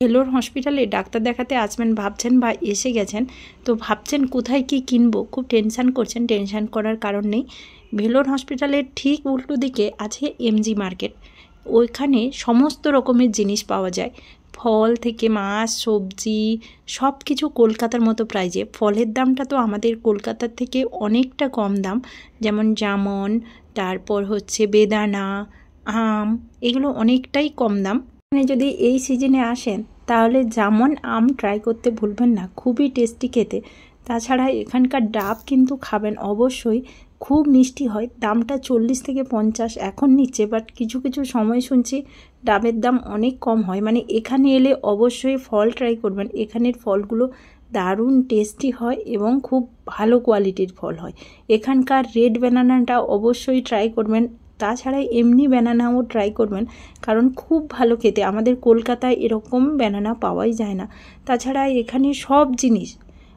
ভেলোর হসপিটালে ডাক্তার দেখাতে আসবেন ভাবছেন বা এসে গেছেন, তো ভাবছেন কোথায় কি কিনবো, খুব টেনশান করছেন। টেনশান করার কারণ নেই। ভেলোর হসপিটালের ঠিক উল্টো দিকে আছে এমজি মার্কেট। ওইখানে সমস্ত রকমের জিনিস পাওয়া যায়, ফল থেকে মাছ, সবজি, সব কিছু কলকাতার মতো প্রাইজে। ফলের দামটা তো আমাদের কলকাতার থেকে অনেকটা কম দাম, যেমন জামন, তারপর হচ্ছে বেদানা, আম, এগুলো অনেকটাই কম দাম। যদি এই সিজনে আসেন তাহলে জামন আম ট্রাই করতে ভুলবেন না, খুবই টেস্টি খেতে। তাছাড়া এখানকার ডাব কিন্তু খাবেন অবশ্যই, খুব মিষ্টি হয়। দামটা 40 থেকে 50 এখন নিচ্ছে, বাট কিছু কিছু সময় শুনছি ডাবের দাম অনেক কম হয়। মানে এখানে এলে অবশ্যই ফল ট্রাই করবেন। এখানের ফলগুলো দারুণ টেস্টি হয় এবং খুব ভালো কোয়ালিটির ফল হয়। এখানকার রেড ব্যানানাটা অবশ্যই ট্রাই করবেন। তাছাড়া এমনি ব্যানানাও ট্রাই করবেন, কারণ খুব ভালো খেতে। আমাদের কলকাতায় এরকম ব্যানানা পাওয়াই যায় না। তাছাড়া এখানে সব জিনিস,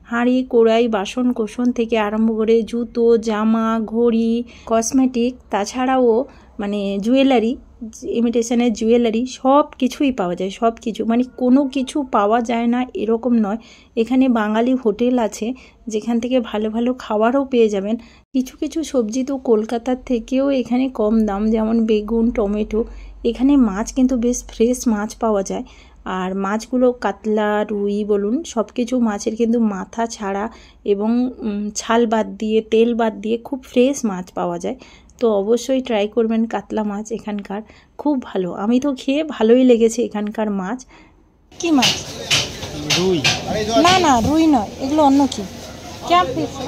হাঁড়ি কড়াই বাসন কোসন থেকে আরম্ভ করে জুতো, জামা, ঘড়ি, কসমেটিক, তাছাড়াও মানে জুয়েলারি, ইমিটেশনের জুয়েলারি, সব কিছুই পাওয়া যায়। সব কিছু, মানে কোনো কিছু পাওয়া যায় না এরকম নয়। এখানে বাঙালি হোটেল আছে যেখান থেকে ভালো ভালো খাবারও পেয়ে যাবেন। কিছু কিছু সবজি তো কলকাতার থেকেও এখানে কম দাম, যেমন বেগুন, টমেটো। এখানে মাছ কিন্তু বেশ ফ্রেশ মাছ পাওয়া যায়। আর মাছগুলো কাতলা, রুই বলুন, সব কিছু মাছের কিন্তু মাথা ছাড়া এবং ছাল বাদ দিয়ে, তেল বাদ দিয়ে খুব ফ্রেশ মাছ পাওয়া যায়। তো অবশ্যই ট্রাই করবেন কাতলা মাছ, এখানকার খুব ভালো। আমি তো খেয়ে ভালোই লেগেছে এখানকার মাছ। কি মাছ? রুই? না না, রুই নয়, এগুলো অন্য কি। क्या फिश है?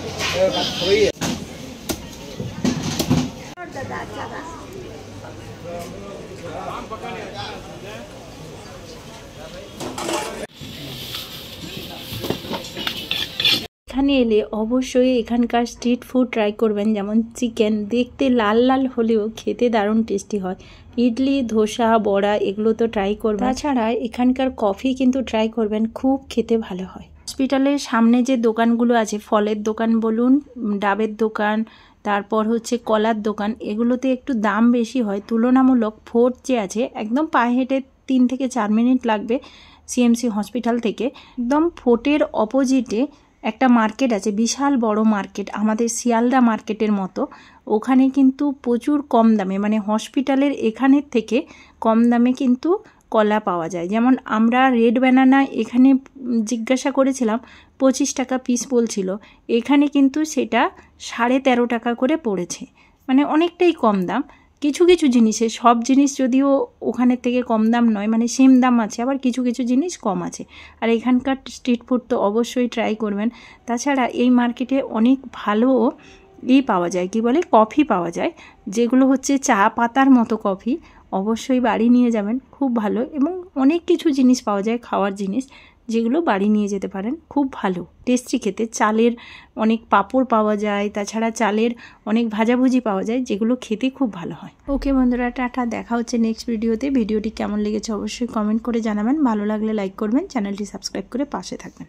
এখানে এলে অবশ্যই এখানকার স্ট্রিট ফুড ট্রাই করবেন, যেমন চিকেন, দেখতে লাল লাল হলেও খেতে দারুণ টেস্টি হয়। ইডলি, ধোসা, বড়া, এগুলো তো ট্রাই করবেন। তাছাড়া এখানকার কফি কিন্তু ট্রাই করবেন, খুব খেতে ভালো হয়। হসপিটালের সামনে যে দোকানগুলো আছে, ফলের দোকান বলুন, ডাবের দোকান, তারপর হচ্ছে কলার দোকান, এগুলোতে একটু দাম বেশি হয় তুলনামূলক। ফোর্ট যে আছে, একদম পায়ে হেঁটে 3 থেকে 4 মিনিট লাগবে সিএমসি হসপিটাল থেকে। একদম ফোর্টের অপোজিটে একটা মার্কেট আছে, বিশাল বড় মার্কেট, আমাদের শিয়ালদা মার্কেটের মতো। ওখানে কিন্তু প্রচুর কম দামে, মানে হসপিটালের এখানের থেকে কম দামে কিন্তু কলা পাওয়া যায়। যেমন আমরা রেড ব্যানানা এখানে জিজ্ঞাসা করেছিলাম, 25 টাকা পিস বলছিল, এখানে কিন্তু সেটা 13.5 টাকা করে পড়েছে, মানে অনেকটাই কম দাম। কিছু কিছু জিনিসে, সব জিনিস যদিও ওখানের থেকে কম দাম নয়, মানে সেম দাম আছে, আবার কিছু কিছু জিনিস কম আছে। আর এখানকার স্ট্রিট ফুড তো অবশ্যই ট্রাই করবেন। তাছাড়া এই মার্কেটে অনেক ভালো পাওয়া যায়, কি বলে, কফি পাওয়া যায়, যেগুলো হচ্ছে চা পাতার মতো কফি। অবশ্যই বাড়ি নিয়ে যাবেন, খুব ভালো। এবং অনেক কিছু জিনিস পাওয়া যায়, খাওয়ার জিনিস, যেগুলো বাড়ি নিয়ে যেতে পারেন, খুব ভালো টেস্টি খেতে। চালের অনেক পাঁপড় পাওয়া যায়, তাছাড়া চালের অনেক ভাজাভুজি পাওয়া যায়, যেগুলো খেতে খুব ভালো হয়। ওকে বন্ধুরা, টাটা, দেখা হচ্ছে নেক্সট ভিডিওতে। ভিডিওটি কেমন লেগেছে অবশ্যই কমেন্ট করে জানাবেন। ভালো লাগলে লাইক করবেন, চ্যানেলটি সাবস্ক্রাইব করে পাশে থাকবেন।